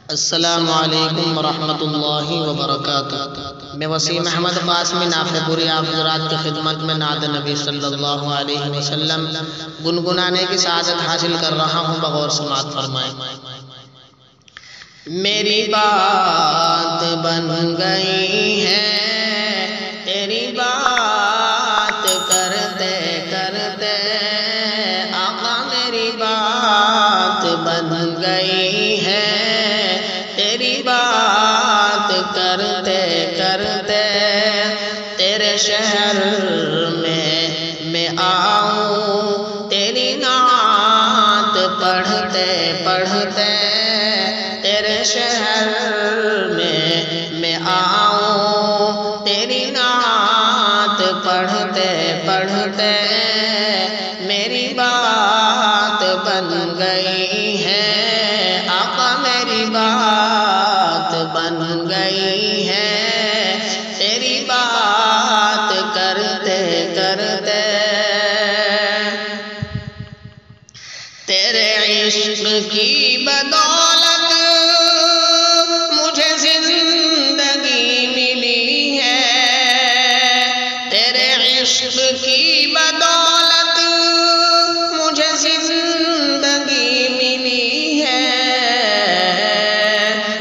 السلام علیکم ورحمۃ اللہ وبرکاتہ۔ میں وسیم احمد قاسمی نافپوری آپ حضرات کی خدمت میں نعت نبی صلی اللہ علیہ وسلم گنگنانے کی سعادت حاصل کر رہا ہوں، بغور سماعت فرمائیں۔ میری بات بن گئی ہے تیری بات کرتے کرتے، آقا میری بات بن گئی ہے تیری بات کرتے کرتے، تیرے شہر میں آؤں تیری نعت پڑھتے پڑھتے، تیرے شہر میں آؤں تیری نعت پڑھتے پڑھتے، میری بات بن گئی ہے آقا میری بات بن گئی ہے تیری بات کرتے کرتے، تیرے عشق کی بدولت مجھے زندگی ملی ہے، تیرے عشق کی بدولت مجھے زندگی ملی ہے،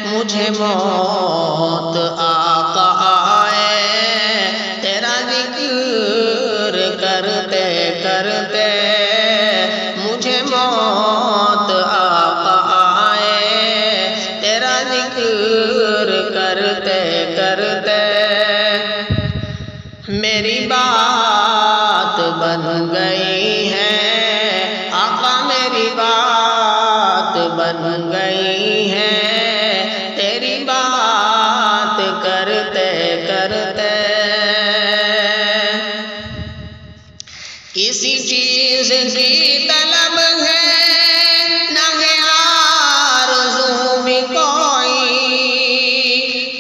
مجھے موت آقا آئے تیرا ذکر کرتے کرتے، مجھے موت آقا آئے تیرا ذکر کرتے کرتے، میری بات بن گئی ہے آقا میری بات بن گئی ہے تیری بات کرتے کرتے، کسی چیز کی طلب ہے نہ ہے آرزو بھی کوئی،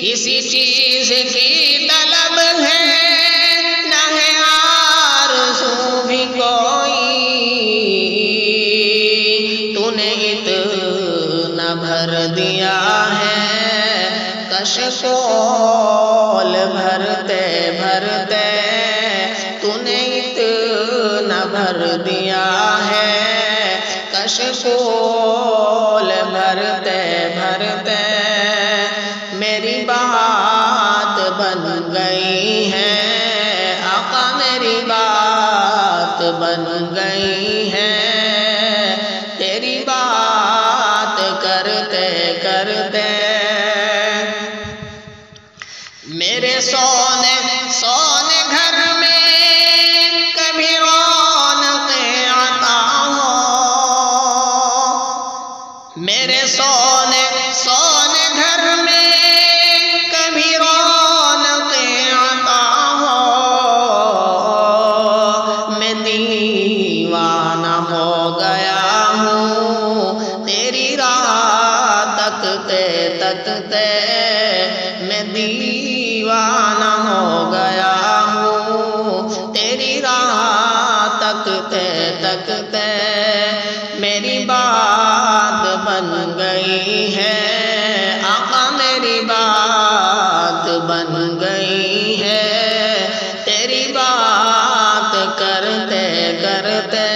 کسی چیز کی طلب ہے نہ ہے آرزو بھی کوئی، تو نے اتنا بھر دیا ہے کشکول بھرتے بھرتے، تو نے اتنا بھر دیا ہے کشکول بھرتے بھرتے، میری بات بن گئی ہے آقا میری بات بن گئی ہے تیری بات کرتے کرتے، میرے سونے گھر میں کبھی رونق عطا ہو، میرے سونے گھر میں کبھی رونق عطا ہو، میں دیوانہ ہو گیا ہوں تیری راہ تکتے تکتے، میں دیوانہ ہو گیا ہوں تیری راہ تکتے تکتے، میری بات بن گئی ہے آقا میری بات بن گئی ہے تیری بات کرتے کرتے،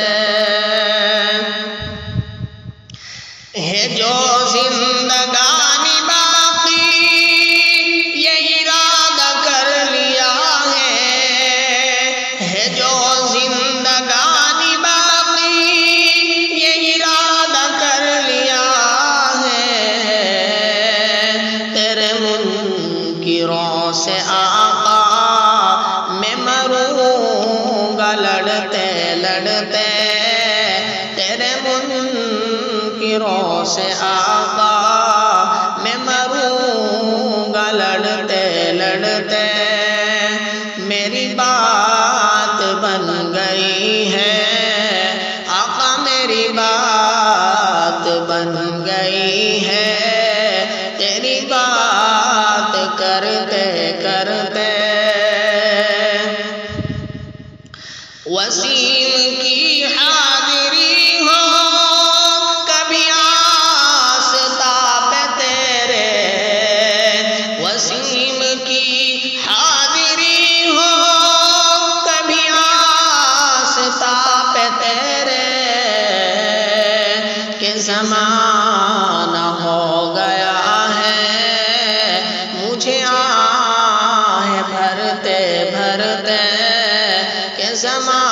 ہے جو زندگانی باقی یہ ارادہ کر لیا ہے جو زندگانی باقی یہ ارادہ کر لیا ہے، تیرے منکروں سے آقا میں مروں گا لڑتے لڑتے، تیرے منکروں سے آقا میں مروں گا لڑتے لڑتے، میری بات بن گئی ہے آقا میری بات بن گئی ہے تیری بات کرتے کرتے، وسیم کی حاضری ہو کبھی آستہ پہ تیرے زمانہ ہو گیا ہے مجھے آہ بھرتے بھرتے کہ زمانہ